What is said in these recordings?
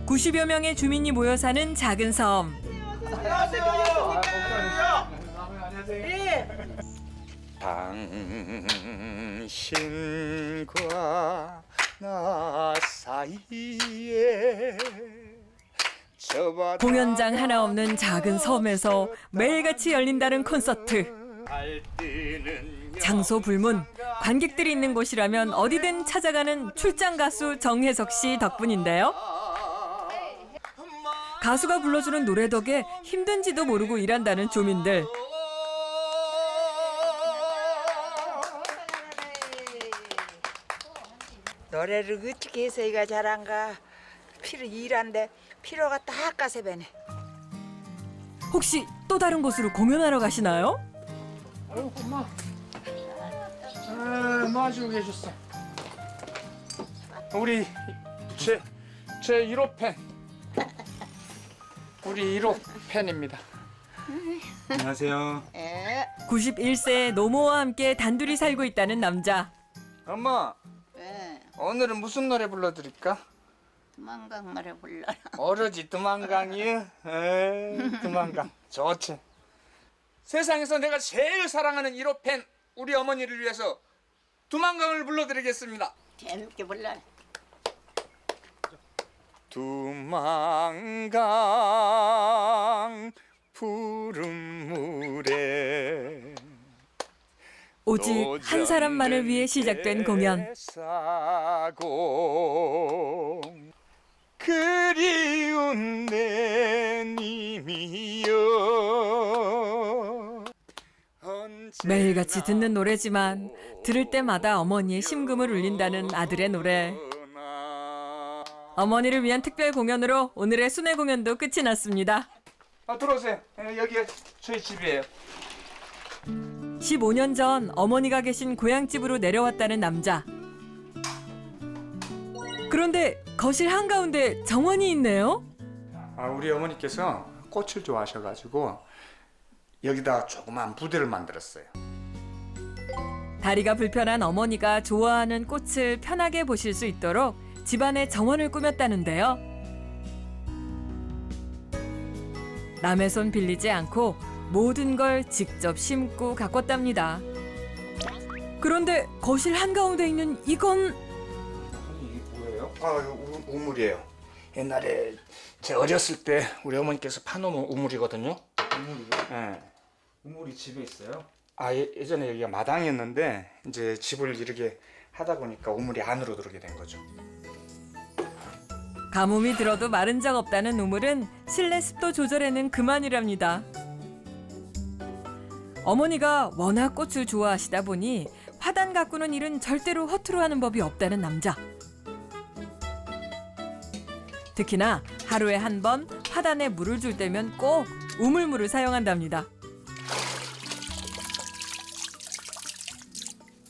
90여 명의 주민이 모여 사는 작은 섬. 당신과 나 사이에 공연장 하나 없는 작은 섬에서 매일같이 열린다는 콘서트. 장소 불문, 관객들이 있는 곳이라면 어디든 찾아가는 출장 가수 정혜석 씨 덕분인데요. 가수가 불러주는 노래 덕에 힘든지도 모르고 일한다는 주민들. 노래를 어떻게 해서 이가 잘한가. 피로 일한데 피로가 딱 가세 배네. 혹시 또 다른 곳으로 공연하러 가시나요? 엄마. 뭐 하시고 계셨어? 우리 제 1호 팬. 우리 1호 팬입니다. 안녕하세요. 91세의 노모와 함께 단둘이 살고 있다는 남자. 엄마, 왜? 오늘은 무슨 노래 불러드릴까? 두만강 노래 불러. 어르지 두만강이요? 두만강 좋지. 세상에서 내가 제일 사랑하는 1호 팬 우리 어머니를 위해서 두만강을 불러드리겠습니다. 재밌게 불러. 두만강 푸른 물에 오직 한 사람만을 위해 시작된 공연. 사고 그리운 내 님이여. 매일같이 듣는 노래지만 들을 때마다 어머니의 심금을 울린다는 아들의 노래. 어머니를 위한 특별 공연으로 오늘의 순회 공연도 끝이 났습니다. 들어오세요. 여기가 저희 집이에요. 15년 전 어머니가 계신 고향집으로 내려왔다는 남자. 그런데 거실 한가운데 정원이 있네요. 우리 어머니께서 꽃을 좋아하셔가지고 여기다 조그만 부대를 만들었어요. 다리가 불편한 어머니가 좋아하는 꽃을 편하게 보실 수 있도록 집안에 정원을 꾸몄다는데요. 남의 손 빌리지 않고 모든 걸 직접 심고 가꿨답니다. 그런데 거실 한가운데 있는 이건 이게 뭐예요? 이거 우물이에요. 옛날에 제 어렸을 때 우리 어머니께서 파놓은 우물이거든요. 우물이요? 네. 우물이 집에 있어요? 예전에 여기가 마당이었는데 이제 집을 이렇게 하다 보니까 우물이 안으로 들어오게 된 거죠. 가뭄이 들어도 마른 적 없다는 우물은 실내 습도 조절에는 그만이랍니다. 어머니가 워낙 꽃을 좋아하시다 보니 화단 가꾸는 일은 절대로 허투루 하는 법이 없다는 남자. 특히나 하루에 한 번 화단에 물을 줄 때면 꼭 우물물을 사용한답니다.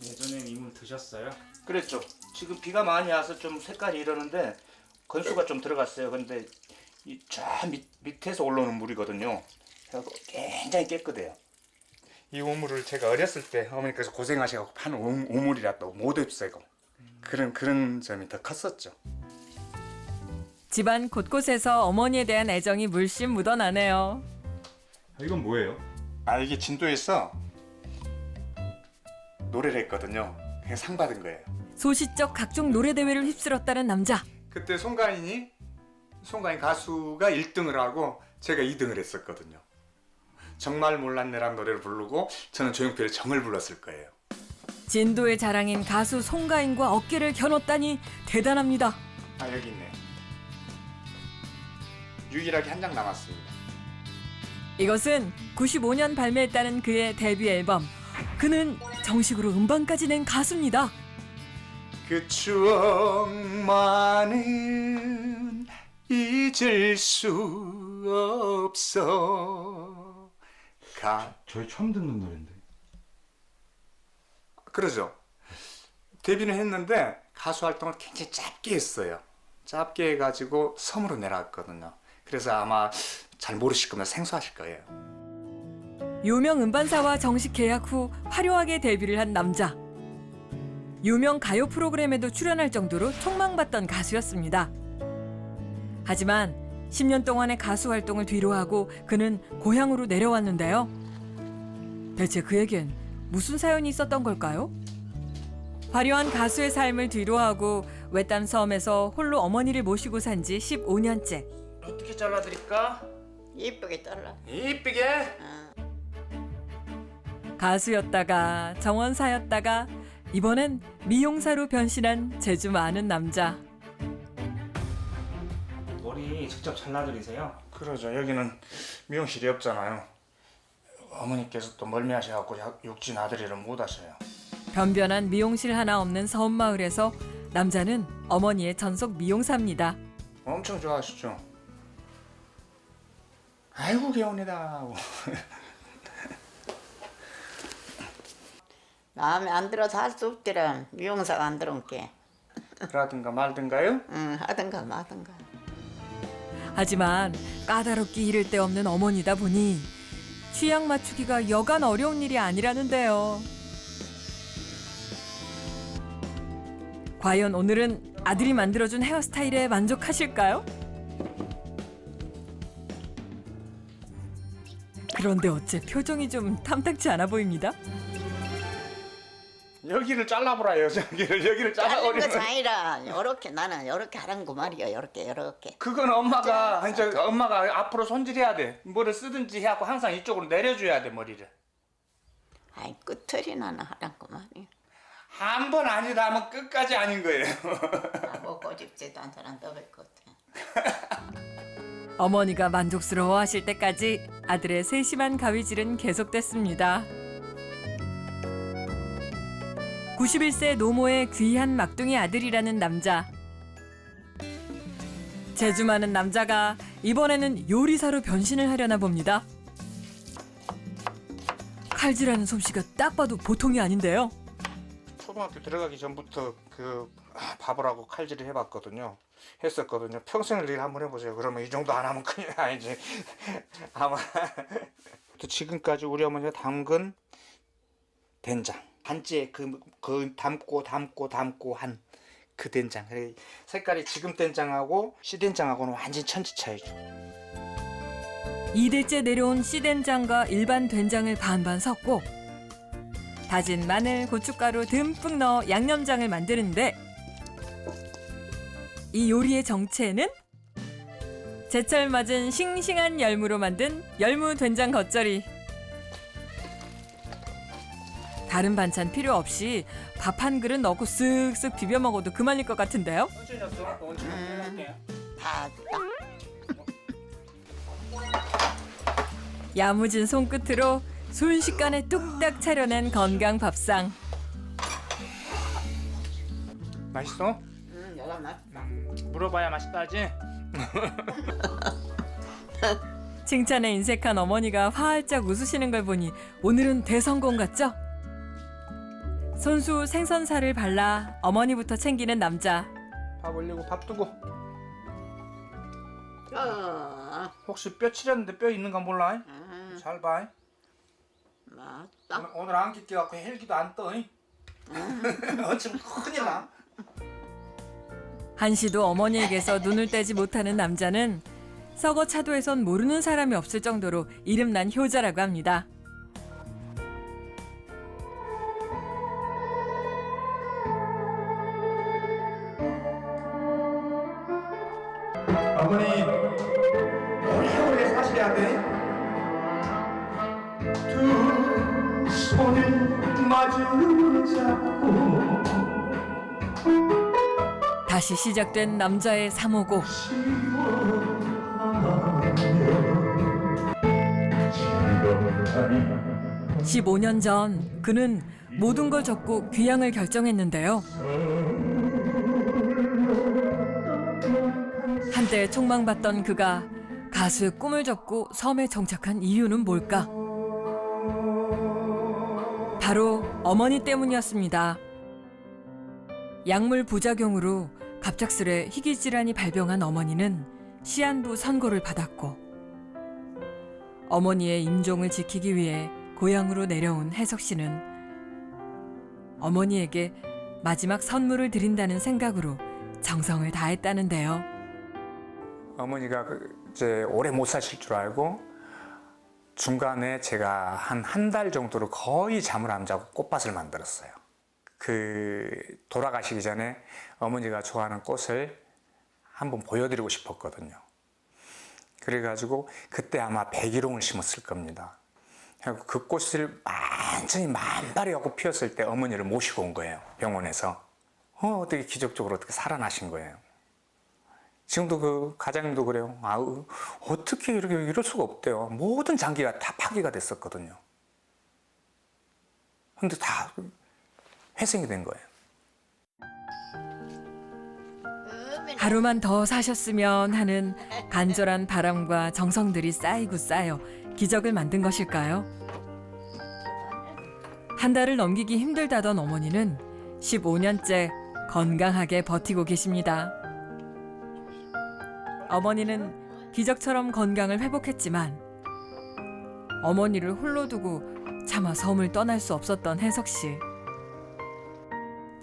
예전엔 이물 드셨어요? 그랬죠. 지금 비가 많이 와서 좀 색깔이 이러는데 건수가 좀 들어갔어요. 근데 저 밑에서 올라오는 물이거든요. 그래서 굉장히 깨끗해요. 이 우물을 제가 어렸을 때 어머니께서 고생하셔서 판 우물이라 또 못 없애고 그런 점이 더 컸었죠. 집안 곳곳에서 어머니에 대한 애정이 물씬 묻어나네요. 이건 뭐예요? 이게 진도에서 노래를 했거든요. 그냥 상 받은 거예요. 소시적 각종 노래 대회를 휩쓸었다는 남자. 그때 송가인 가수가 1등을 하고 제가 2등을 했었거든요. 정말 몰랐네라는 노래를 부르고 저는 조용필의 정을 불렀을 거예요. 진도의 자랑인 가수 송가인과 어깨를 겨눴다니 대단합니다. 여기 있네. 유일하게 한 장 남았습니다. 이것은 95년 발매했다는 그의 데뷔 앨범. 그는 정식으로 음반까지 낸 가수입니다. 그 추억만은 잊을 수 없어. 저희 처음 듣는 노래인데. 그러죠. 데뷔는 했는데 가수 활동을 굉장히 짧게 했어요. 짧게 해가지고 섬으로 내려왔거든요. 그래서 아마 잘 모르실 거면 생소하실 거예요. 유명 음반사와 정식 계약 후 화려하게 데뷔를 한 남자. 유명 가요 프로그램에도 출연할 정도로 촉망받던 가수였습니다. 하지만 10년 동안의 가수 활동을 뒤로하고 그는 고향으로 내려왔는데요. 대체 그에겐 무슨 사연이 있었던 걸까요? 화려한 가수의 삶을 뒤로하고 외딴 섬에서 홀로 어머니를 모시고 산 지 15년째. 어떻게 잘라드릴까? 이쁘게 잘라. 이쁘게? 가수였다가 정원사였다가 이번엔 미용사로 변신한 재주 많은 남자. 머리 직접 잘라드리세요? 그러죠. 여기는 미용실이 없잖아요. 어머니께서 또 멀미하셔갖고 육진 아들이를 못 하셔요. 변변한 미용실 하나 없는 섬마을에서 남자는 어머니의 전속 미용사입니다. 엄청 좋아하시죠? 아이고 개운이다. 마음에 안 들어서 할 수 없더라. 미용사가 안 들어온 게. 그러든가 말든가요? 응, 하든가 마든가. 하지만 까다롭기 이를 데 없는 어머니다 보니 취향 맞추기가 여간 어려운 일이 아니라는데요. 과연 오늘은 아들이 만들어준 헤어스타일에 만족하실까요? 그런데 어째 표정이 좀 탐탁지 않아 보입니다. 여기를 잘라보라요. 여기를 자른 잘라버리면. 거 아니라 요렇게 나는 요렇게 하란 거 말이야. 요렇게. 그건 엄마가 이제 엄마가 앞으로 손질해야 돼. 뭐를 쓰든지 해갖고 항상 이쪽으로 내려줘야 돼 머리를. 아이 끝털이 나는 하란 거 말이야. 한 번 아니다 하면 끝까지 아닌 거예요. 뭐 꼬집지도 않더란 더블 끝. 어머니가 만족스러워하실 때까지 아들의 세심한 가위질은 계속됐습니다. 91세 노모의 귀한 막둥이 아들이라는 남자. 재주 많은 남자가 이번에는 요리사로 변신을 하려나 봅니다. 칼질하는 솜씨가 딱 봐도 보통이 아닌데요. 초등학교 들어가기 전부터 그 밥을 하고 칼질을 했었거든요. 평생을 일 한번 해보세요. 그러면 이 정도 안 하면 큰일 아니지. 아마 또 지금까지 우리 어머니가 담근 된장, 한지에 그 담고 한 그 된장. 색깔이 지금 된장하고 씨된장하고는 완전 천지 차이죠. 2대째 내려온 씨된장과 일반 된장을 반반 섞고 다진 마늘, 고춧가루 듬뿍 넣어 양념장을 만드는데 이 요리의 정체는 제철 맞은 싱싱한 열무로 만든 열무 된장 겉절이. 다른 반찬 필요 없이 밥 한 그릇 넣고 쓱쓱 비벼 먹어도 그만일 것 같은데요? 다 야무진 손끝으로 순식간에 뚝딱 차려낸 건강 밥상. 맛있어? 내가 맛있다. 물어봐야 맛있다 하지? 칭찬에 인색한 어머니가 활짝 웃으시는 걸 보니 오늘은 대성공 같죠? 손수 생선살을 발라 어머니부터 챙기는 남자. 밥 올리고 밥 두고. 혹시 뼈 칠했는데 뼈 있는 건 몰라? 잘 봐. 맞다. 오늘 안기 껴갖고 헬기도 안 떠. 어찌면 큰일 나. 한시도 어머니에게서 눈을 떼지 못하는 남자는 서거 차도에선 모르는 사람이 없을 정도로 이름난 효자라고 합니다. 어머니 오래오래 사셔야 돼. 두 손을 마주 잡고 다시 시작된 남자의 3호곡. 15년 전 그는 모든 걸 접고 귀향을 결정했는데요. 한때 촉망받던 그가 가수의 꿈을 접고 섬에 정착한 이유는 뭘까? 바로 어머니 때문이었습니다. 약물 부작용으로 갑작스레 희귀질환이 발병한 어머니는 시한부 선고를 받았고 어머니의 임종을 지키기 위해 고향으로 내려온 혜석 씨는 어머니에게 마지막 선물을 드린다는 생각으로 정성을 다했다는데요. 어머니가 이제 오래 못 사실 줄 알고 중간에 제가 한 달 정도로 거의 잠을 안 자고 꽃밭을 만들었어요. 그 돌아가시기 전에 어머니가 좋아하는 꽃을 한번 보여드리고 싶었거든요. 그래가지고 그때 아마 백일홍을 심었을 겁니다. 그 꽃을 완전히 만발해갖고 피었을 때 어머니를 모시고 온 거예요. 병원에서. 어떻게 기적적으로 어떻게 살아나신 거예요. 지금도 그 가장님도 그래요. 어떻게 이럴 수가 없대요. 모든 장기가 다 파기가 됐었거든요. 근데 다 회생이 된 거예요. 하루만 더 사셨으면 하는 간절한 바람과 정성들이 쌓이고 쌓여 기적을 만든 것일까요? 한 달을 넘기기 힘들다던 어머니는 15년째 건강하게 버티고 계십니다. 어머니는 기적처럼 건강을 회복했지만 어머니를 홀로 두고 차마 섬을 떠날 수 없었던 혜석 씨.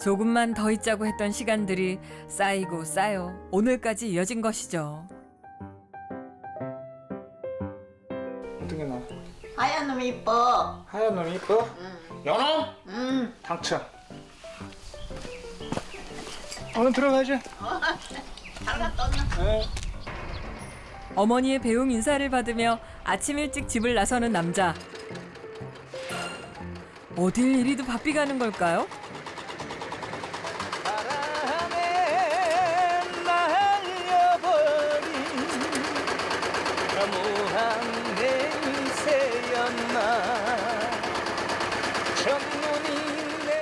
조금만 더 있자고 했던 시간들이 쌓이고 쌓여 오늘까지 이어진 것이죠. 어떻게 나? 하얀 놈 이뻐. 하얀 놈 이뻐? 연놈? 당첨. 얼른 들어가야지. 어머니의 배웅 인사를 받으며 아침 일찍 집을 나서는 남자. 어딜 이리도 바삐 가는 걸까요?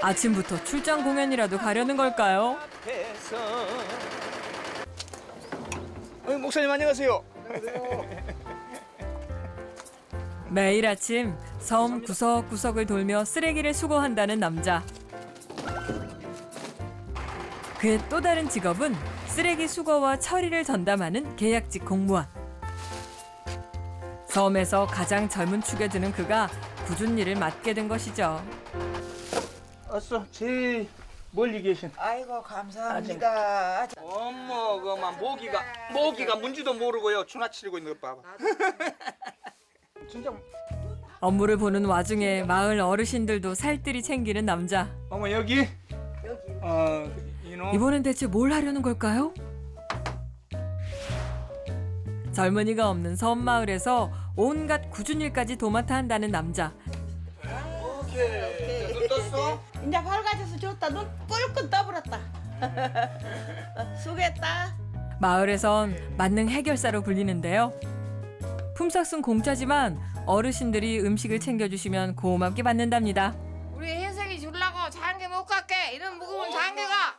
아침부터 출장 공연이라도 가려는 걸까요? 목사님 안녕하세요. 매일 아침 섬 구석구석을 돌며 쓰레기를 수거한다는 남자. 그의 또 다른 직업은 쓰레기 수거와 처리를 전담하는 계약직 공무원. 섬에서 가장 젊은 축에 드는 그가 굳은 일을 맡게 된 것이죠. 어서 제일 멀리 계신. 아이고 감사합니다. 어머 그만 모기가 뭔지도 모르고요. 추나치리고 있는 것 봐봐. 진짜. 업무를 보는 와중에 마을 어르신들도 살뜰히 챙기는 남자. 어머 여기. 이놈. 이번엔 대체 뭘 하려는 걸까요? 젊은이가 없는 섬 마을에서 온갖 굳은 일까지 도맡아 한다는 남자. 오케이. 눈 떴어? 이제 밝아져서 좋다. 눈 뿔끈 떠버렸다. 수고했다. 마을에선 만능 해결사로 불리는데요. 품삯은 공짜지만 어르신들이 음식을 챙겨주시면 고맙게 받는답니다. 우리 혜석이 주려고 장기 못 갈게. 이런 무거운 장기가.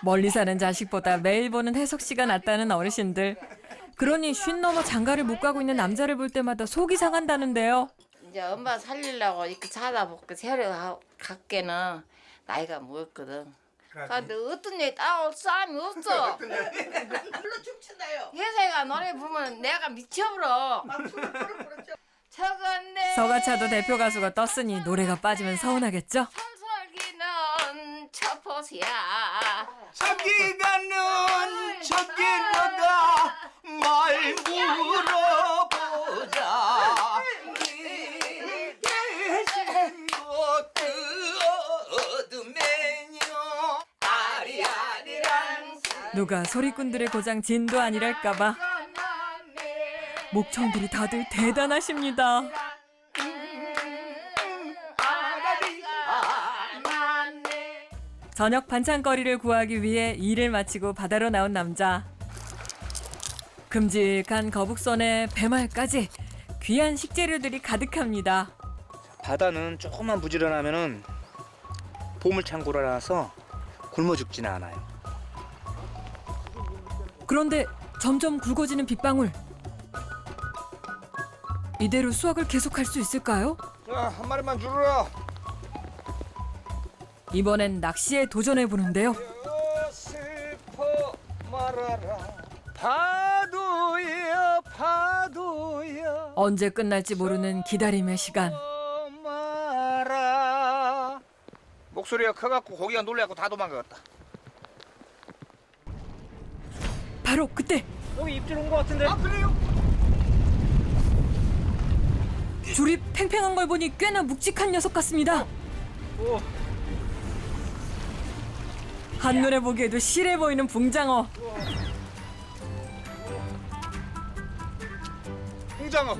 멀리 사는 자식보다 매일 보는 혜석 씨가 낫다는 어르신들. 그러니 쉰 넘어 장가를 못 가고 있는 남자를 볼 때마다 속이 상한다는데요. 이제 엄마 살리려고 이렇게 찾아볼게. 세려 갖게는 나이가 먹었거든. 근데 어떤 애 따올 사람이 없어. 별로 춤춘다요. 혜석이가 노래 부르면 내가 미쳐버려. 저건데 서가차도 대표 가수가 떴으니 노래가 빠지면 서운하겠죠? 설설기는 첫포스야. 저기 가는 저기 너가 말 물어보자. 계신 곳 어둠에요 아리아리랑 누가 소리꾼들의 고장 진도 아니랄까봐 목청들이 다들 대단하십니다. 저녁 반찬거리를 구하기 위해 일을 마치고 바다로 나온 남자. 큼직한 거북선에 배말까지 귀한 식재료들이 가득합니다. 바다는 조금만 부지런하면은 보물창고라서 굶어 죽지는 않아요. 그런데 점점 굵어지는 빗방울. 이대로 수확을 계속할 수 있을까요? 자, 한 마리만 주라. 이번엔 낚시에 도전해 보는데요. 슬퍼 말아라. 파도야 파도야. 언제 끝날지 모르는 기다림의 시간. 마라. 목소리가 커갖고 고기가 놀래갖고 다 도망갔다. 바로 그때 입질 온 것 같은데. 줄이 팽팽한 걸 보니 꽤나 묵직한 녀석 같습니다. 한눈에 보기에도 실해 보이는 붕장어. 붕장어.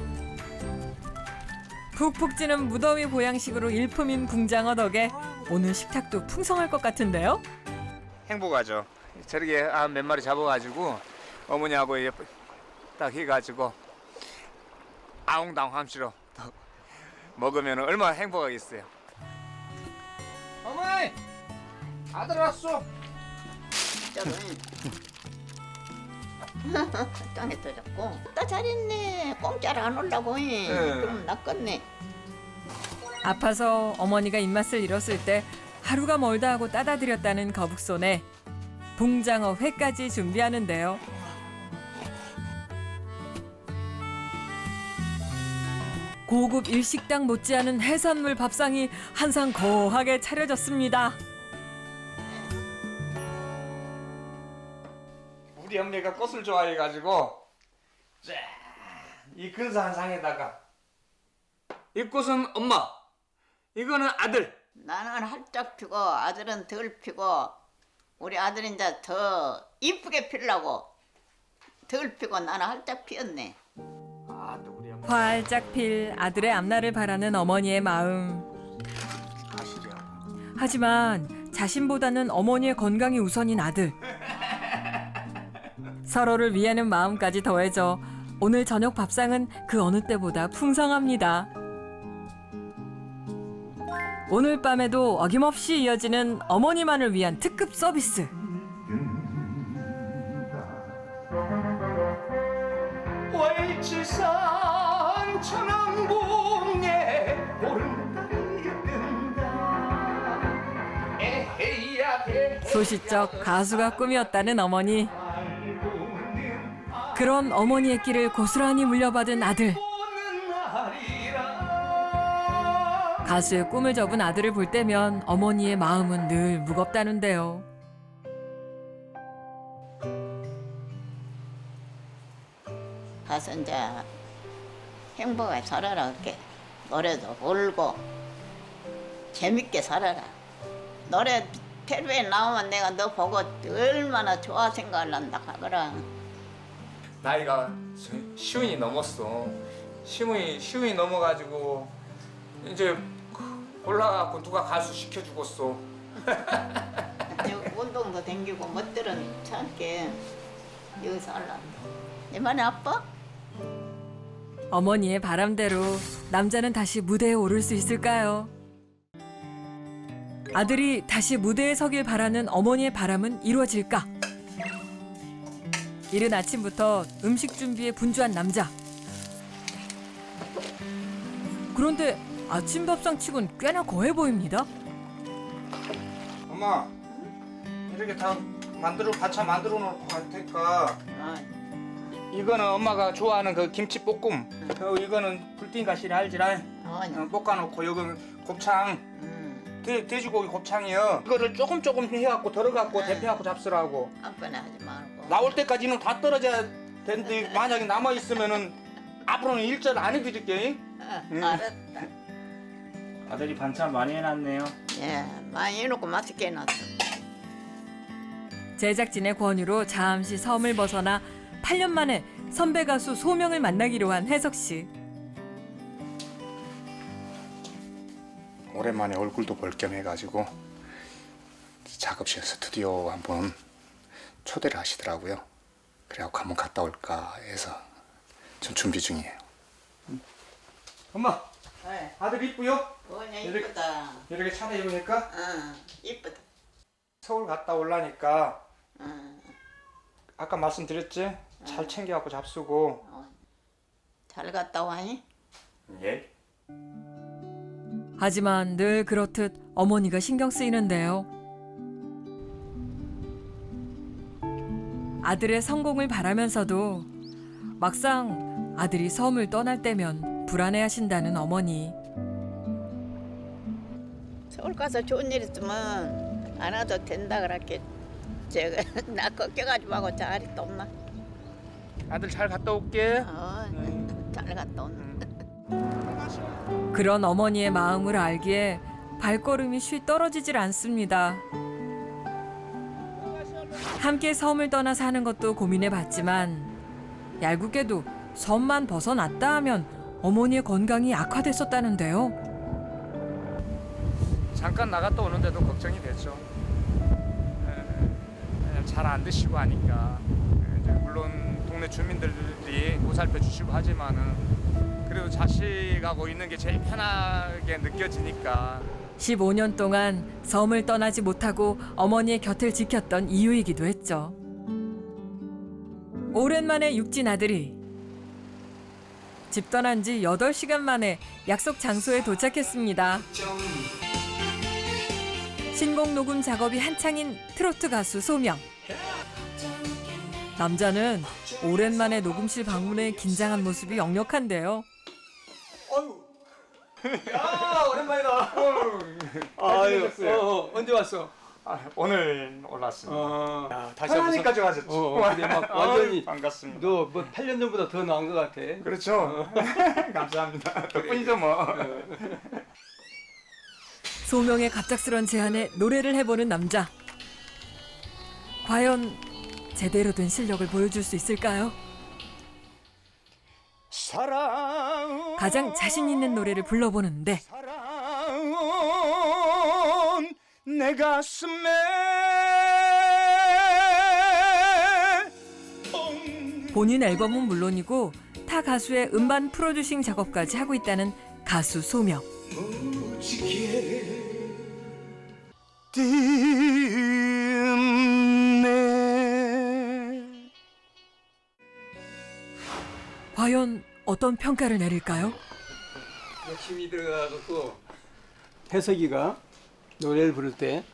푹푹 찌는 무더위 보양식으로 일품인 붕장어 덕에 오늘 식탁도 풍성할 것 같은데요. 행복하죠. 저렇게 몇 마리 잡아가지고 어머니하고 이제 딱 해가지고 아웅다웅 함시로 먹으면 얼마나 행복하겠어요. 어머니, 아들 왔어. 땅에 떠졌고 나 잘했네. 공짜로 안 올라고. 그럼 낚았네. 아파서 어머니가 입맛을 잃었을 때 하루가 멀다 하고 따다 드렸다는 거북손에 붕장어 회까지 준비하는데요. 고급 일식당 못지않은 해산물 밥상이 한상 거하게 차려졌습니다. 우리 형네가 꽃을 좋아해가지고 이 근사한 상에다가 이 꽃은 엄마, 이거는 아들. 나는 활짝 피고 아들은 덜 피고 우리 아들은 이제 더 이쁘게 피려고 덜 피고 나는 활짝 피었네. 또 우리 엄마 활짝 필 아들의 앞날을 바라는 어머니의 마음. 아시죠? 하지만 자신보다는 어머니의 건강이 우선인 아들. 서로를 위하는 마음까지 더해져 오늘 저녁 밥상은 그 어느 때보다 풍성합니다. 오늘 밤에도 어김없이 이어지는 어머니만을 위한 특급 서비스. 월지산 천왕봉에 보름달이 뜬다. 에헤이야 소시적 가수가 꿈이었다는 어머니. 그런 어머니의 길을 고스란히 물려받은 아들. 가수의 꿈을 접은 아들을 볼 때면 어머니의 마음은 늘 무겁다는데요. 가서 이제 행복하게 살아라. 이렇게 노래도 부르고 재밌게 살아라. 노래 텔레비에 나오면 내가 너 보고 얼마나 좋아 생각을 한다 하거라. 나이가 시운이 넘었어. 시운이 넘어가지고 이제 올라가고 누가 가수 시켜주겠어. 운동도 댕기고 멋들은 참게 여기서 하려고. 내 말이 아빠? 어머니의 바람대로 남자는 다시 무대에 오를 수 있을까요? 아들이 다시 무대에 서길 바라는 어머니의 바람은 이루어질까? 이른 아침부터 음식 준비에 분주한 남자. 그런데 아침 밥상 치곤 꽤나 거해 보입니다. 엄마, 이렇게 다 반찬 만들어 놓고 갈 테니까 이거는 엄마가 좋아하는 그 김치볶음, 이거는 불띵가시를 알지라. 볶아놓고 여기는 곱창, 돼지고기 곱창이요. 이거를 조금 해갖고 덜어갖고 대패하고 잡수라고. 아빠는 하지 말고. 나올 때까지는 다 떨어져야 되는데 만약에 남아 있으면은 앞으로는 일절 안 해드릴게. 알았다. 아들이 반찬 많이 해놨네요. 예, 많이 해놓고 맛있게 해놨어. 제작진의 권유로 잠시 섬을 벗어나 8년 만에 선배 가수 소명을 만나기로 한 혜석 씨. 오랜만에 얼굴도 볼 겸 해가지고 작업실 스튜디오 한번 초대를 하시더라고요. 그래갖고 한번 갔다 올까 해서 좀 준비 중이에요. 엄마, 네. 아들 이쁘요? 뭐냐 이렇게- 이쁘다. 이렇게 차내 입으니까 응, 이쁘다. 서울 갔다 올라니까 응, 아까 말씀드렸지? 잘 챙겨갖고 잡수고. 잘 갔다 와니? 예. 하지만 늘 그렇듯 어머니가 신경 쓰이는데요. 아들의 성공을 바라면서도 막상 아들이 섬을 떠날 때면 불안해하신다는 어머니. 서울 가서 좋은 일 있으면 안 와도 된다 그렇게 제가 나 걱정하지 말고 잘 있다 엄마. 아들 잘 갔다 올게. 잘 갔다 온. 그런 어머니의 마음을 알기에 발걸음이 쉬 떨어지질 않습니다. 함께 섬을 떠나 사는 것도 고민해봤지만 얄궂게도 섬만 벗어났다 하면 어머니의 건강이 악화됐었다는데요. 잠깐 나갔다 오는데도 걱정이 됐죠. 잘 안 드시고 하니까 이제 물론 동네 주민들이 보살펴 주시고 하지만은 그래도 자식하고 있는 게 제일 편하게 느껴지니까 15년 동안 섬을 떠나지 못하고 어머니의 곁을 지켰던 이유이기도 했죠. 오랜만에 육진 아들이 집 떠난 지 8시간 만에 약속 장소에 도착했습니다. 신곡 녹음 작업이 한창인 트로트 가수 소명. 남자는 오랜만에 녹음실 방문에 긴장한 모습이 역력한데요. 오랜만이다. 아유, 언제 왔어? 오늘 올랐습니다. 다시 하니까 좋아졌지. 근데 막 완전히 반갑습니다. 너 뭐 8년 전보다 더 나은 것 같아. 그렇죠. 감사합니다. 덕분이죠 뭐. 소명의 갑작스런 제안에 노래를 해보는 남자. 과연 제대로 된 실력을 보여줄 수 있을까요? 사랑 가장 자신 있는 노래를 불러보는데 사랑 내 가슴에 본인 앨범은 물론이고 타 가수의 음반 프로듀싱 작업까지 하고 있다는 가수 소명. 과연 어떤 평가를 내릴까요? 열심히 들어가고 해석이가 노래를 부를 때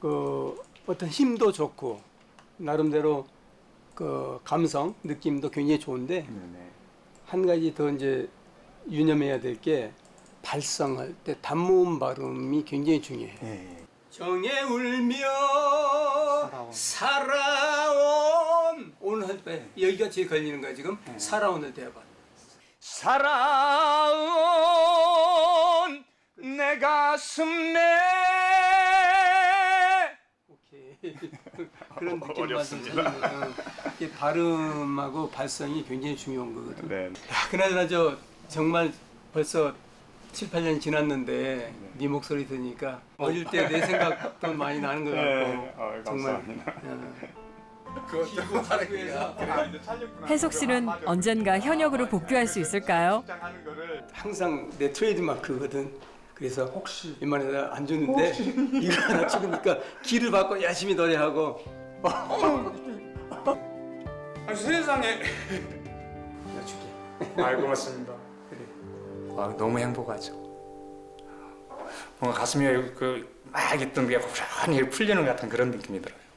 그 어떤 힘도 좋고 나름대로 그 감성 느낌도 굉장히 좋은데 한 가지 더 이제 유념해야 될 게 발성할 때 단모음 발음이 굉장히 중요해요. 정에 울며 살아온 오늘 할 때 여기가 제일 걸리는 거야 지금. 살아온을 때 해봐. 살아온 내 가슴에 오케이. 그런 느낌만 좀 살리면 이게 발음하고 발성이 굉장히 중요한 거거든. 네. 야, 그나저나 저 정말 벌써 7, 8년 지났는데 네 목소리 들으니까 어릴 때 내 생각도 많이 나는 것 같고 정말 그것도 바라기야. 해석 씨는 언젠가 현역으로 복귀할 수 있을까요? 항상 내 트레이드마크거든. 그래서 혹시 웬만해서 안 주는데 이거 하나 찍으니까 기를 받고 열심히 노래하고 세상에. 내가 줄게. 아이고 고맙습니다. 그래. 너무 행복하죠. 뭔가 가슴에 막 있던 게 고스란히 풀리는 것 같은 그런 느낌이 들어요.